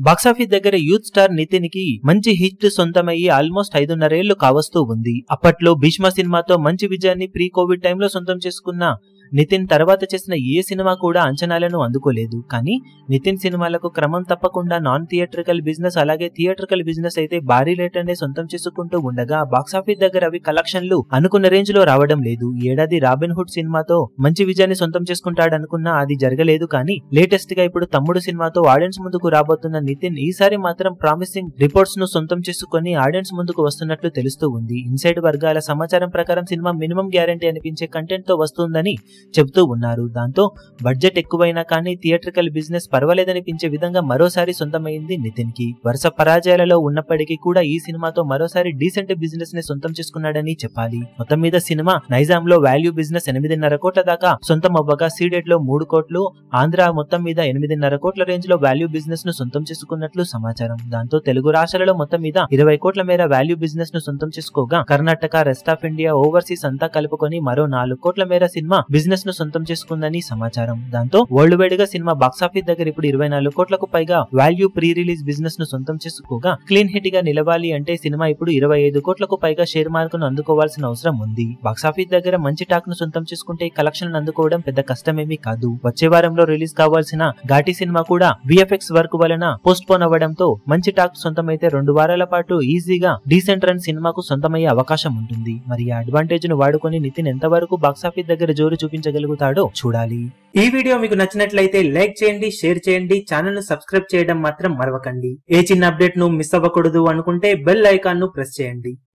Box office దగ్గర youth star Nitin కి మంచి హిట్ సొంతమయ్యి ఆల్మోస్ట్ 5.5 ఏళ్లు కావస్తూ ఉంది. అప్పట్లో భీష్మ సినిమాతో మంచి విజయాన్ని ప్రీ కోవిడ్ టైంలో సొంతం చేసుకున్న నితిన్ తర్వాత చేసిన ఏ సినిమా కూడా అంచనాలను అందుకోలేదు. కానీ నితిన్ సినిమాలకు క్రమం తప్పకుండా నాన్ థియేట్రికల్ బిజినెస్ అలాగే థియేట్రికల్ బిజినెస్ అయితే భారీ రేట్ సొంతం చేసుకుంటూ ఉండగా బాక్సాఫీస్ దగ్గర అవి కలెక్షన్లు అనుకున్న రేంజ్ లో రావడం లేదు. ఏడాది రాబిన్ హుడ్ సినిమాతో మంచి విజయాన్ని సొంతం చేసుకుంటాడనుకున్నా అది జరగలేదు. కానీ లేటెస్ట్ గా ఇప్పుడు తమ్ముడు సినిమాతో ఆడియన్స్ ముందుకు రాబోతున్న నితిన్ ఈసారి మాత్రం ప్రామిసింగ్ రిపోర్ట్స్ ను సొంతం చేసుకుని ఆడియన్స్ ముందుకు వస్తున్నట్లు తెలుస్తూ ఉంది. ఇన్సైడ్ వర్గాల సమాచారం ప్రకారం సినిమా మినిమం గ్యారంటీ అనిపించే కంటెంట్ తో వస్తుందని చెబుతూ ఉన్నారు. దాంతో బడ్జెట్ ఎక్కువైనా కానీ థియేట్రికల్ బిజినెస్ పర్వాలేదనిపించే విధంగా మరోసారి సొంతమైంది నితిన్ కి. వరుస పరాజయాలలో ఉన్నప్పటికీ కూడా ఈ సినిమాతో మరోసారి డీసెంట్ బిజినెస్ ని సొంతం చేసుకున్నాడని చెప్పాలి. మొత్తం మీద సినిమా నైజాం లో వాల్యూ బిజినెస్ 8.5 కోట్ల దాకా సొంతం అవ్వగా సీడెడ్ లో 3 కోట్లు, ఆంధ్ర మొత్తం మీద 8.5 కోట్ల రేంజ్ లో వాల్యూ బిజినెస్ ను సొంతం చేసుకున్నట్లు సమాచారం. దాంతో తెలుగు రాష్ట్రాలలో మొత్తం మీద 20 కోట్ల మేర వాల్యూ బిజినెస్ ను సొంతం చేసుకోగా Karnataka, rest of India, overseas అంతా కలుపుకొని మరో 4 కోట్ల మేర సినిమా బిజినెస్ ను సొంతం చేసుకుందని సమాచారం. దాంతో వరల్డ్ వైడ్ గా సినిమా బాక్సాఫీస్ దగ్గర ఇప్పుడు 24 కోట్లకు పైగా వాల్యూ ప్రీ రిలీజ్ బిజినెస్ ను సొంతం చేసుకోగా క్లీన్ హిట్ గా నిలవాలి అంటే సినిమా ఇప్పుడు 25 కోట్లకు పైగా షేర్ మార్కును అందుకోవాల్సిన అవసరం ఉంది. బాక్సాఫీస్ దగ్గర మంచి టాక్ ను సొంతం చేసుకుంటే ఈ కలెక్షన్ అందుకోవడం పెద్ద కష్టమేమీ కాదు. వచ్చే వారంలో రిలీజ్ కావాల్సిన ఘాటి సినిమా కూడా విఎఫ్ఎక్స్ వర్క్ వలన పోస్ట్ పోన్ అవ్వడంతో మంచి టాక్ సొంతమైతే 2 వారాల పాటు ఈజీగా డీసెంట్ రన్ సినిమాకు సొంతమయ్యే అవకాశం ఉంటుంది. మరి ఆ అడ్వాంటేజ్ ను వాడుకొని నితిన్ ఎంతవరకు బాక్సాఫీస్ దగ్గర జోరు చూపించగలుగుతాడో చూడాలి. ఈ వీడియో మీకు నచ్చినట్లయితే లైక్ చేయండి, షేర్ చేయండి, ఛానల్ ను సబ్స్క్రైబ్ చేయడం మాత్రం మరవకండి. ఏ చిన్న అప్డేట్ ను మిస్ అవ్వకూడదు అనుకుంటే బెల్ ఐకాన్ ను ప్రెస్ చేయండి.